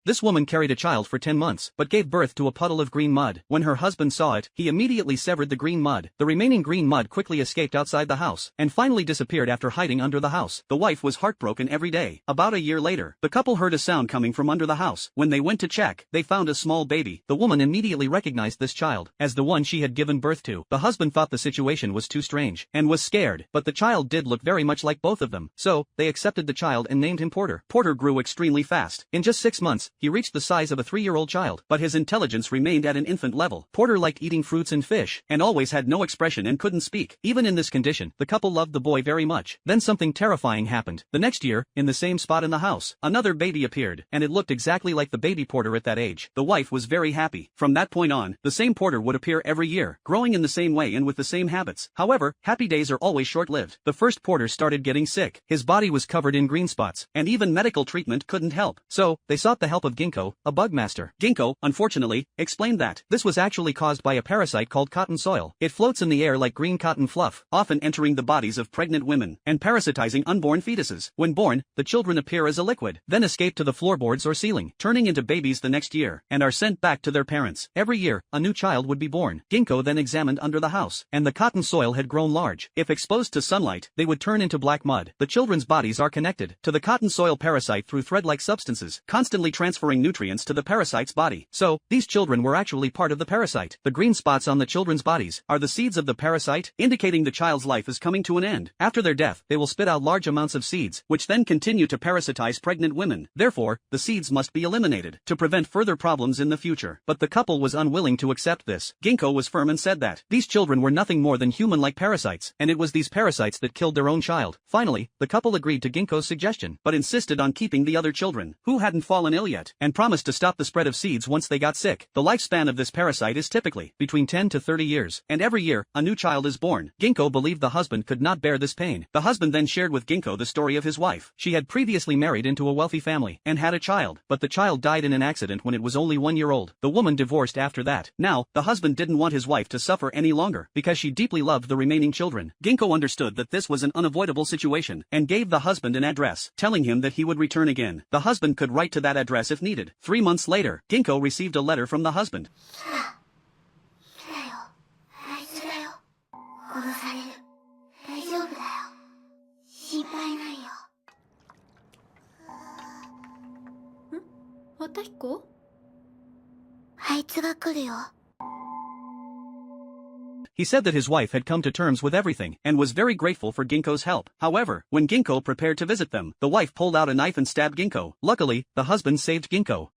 This woman carried a child for 10 months, but gave birth to a puddle of green mud. When her husband saw it, he immediately severed the green mud. The remaining green mud quickly escaped outside the house, and finally disappeared after hiding under the house. The wife was heartbroken every day. About a year later, the couple heard a sound coming from under the house. When they went to check, they found a small baby. The woman immediately recognized this child as the one she had given birth to. The husband thought the situation was too strange, and was scared, but the child did look very much like both of them. So, they accepted the child and named him Porter. Porter grew extremely fast. In just 6 months, he reached the size of a 3-year-old child, but his intelligence remained at an infant level. Porter liked eating fruits and fish, and always had no expression and couldn't speak. Even in this condition, the couple loved the boy very much. Then something terrifying happened. The next year, in the same spot in the house, another baby appeared, and it looked exactly like the baby Porter at that age. The wife was very happy. From that point on, the same Porter would appear every year, growing in the same way and with the same habits. However, happy days are always short-lived. The first Porter started getting sick. His body was covered in green spots, and even medical treatment couldn't help. So, they sought the help of Ginkgo, a bug master. Ginkgo, unfortunately, explained that this was actually caused by a parasite called cotton soil. It floats in the air like green cotton fluff, often entering the bodies of pregnant women, and parasitizing unborn fetuses. When born, the children appear as a liquid, then escape to the floorboards or ceiling, turning into babies the next year, and are sent back to their parents. Every year, a new child would be born. Ginkgo then examined under the house, and the cotton soil had grown large. If exposed to sunlight, they would turn into black mud. The children's bodies are connected to the cotton soil parasite through thread-like substances, constantly transferring nutrients to the parasite's body. So, these children were actually part of the parasite. The green spots on the children's bodies are the seeds of the parasite, indicating the child's life is coming to an end. After their death, they will spit out large amounts of seeds, which then continue to parasitize pregnant women. Therefore, the seeds must be eliminated to prevent further problems in the future. But the couple was unwilling to accept this. Ginkgo was firm and said that these children were nothing more than human-like parasites, and it was these parasites that killed their own child. Finally, the couple agreed to Ginkgo's suggestion, but insisted on keeping the other children, who hadn't fallen ill yet, and promised to stop the spread of seeds once they got sick. The lifespan of this parasite is typically between 10 to 30 years, and every year, a new child is born. Ginkgo believed the husband could not bear this pain. The husband then shared with Ginkgo the story of his wife. She had previously married into a wealthy family, and had a child, but the child died in an accident when it was only 1 year old. The woman divorced after that. Now, the husband didn't want his wife to suffer any longer, because she deeply loved the remaining children. Ginkgo understood that this was an unavoidable situation, and gave the husband an address, telling him that he would return again. The husband could write to that address if needed. 3 months later, Ginkgo received a letter from the husband. He said that his wife had come to terms with everything, and was very grateful for Ginkgo's help. However, when Ginkgo prepared to visit them, the wife pulled out a knife and stabbed Ginkgo. Luckily, the husband saved Ginkgo.